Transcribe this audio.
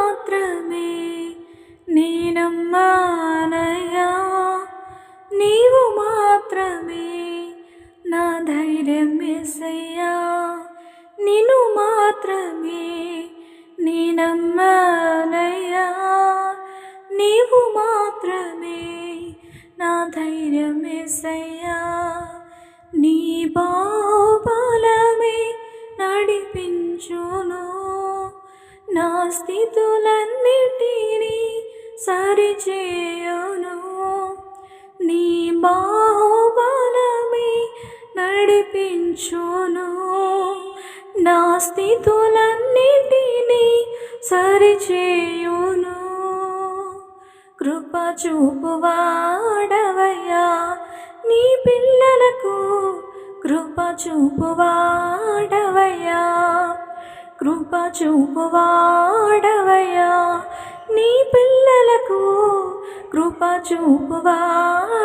మాత్రమే నేనమ్మానయ్యా, నీవు మాత్రమే నా ధైర్యం యేసయ్యా, నిన్ను మాత్రమే నేనమ్మానయ్యా, నీవు మాత్రమే నా ధైర్యం యేసయ్యా. నీ బాహుబలమే నడిపించును, నా స్థితులన్నిటినీ సరిచేయును. నీ బాహుబలమే నడిపించును, నా స్థితులన్నిటినీ సరిచేయును. కృప చూపువాడవయ్యా నీ పిల్లలకు, కృప చూపువాడవయ్యా, కృప చూపువాడవయ్యా నీ పిల్లలకు, కృప చూపువాడవయ్యా.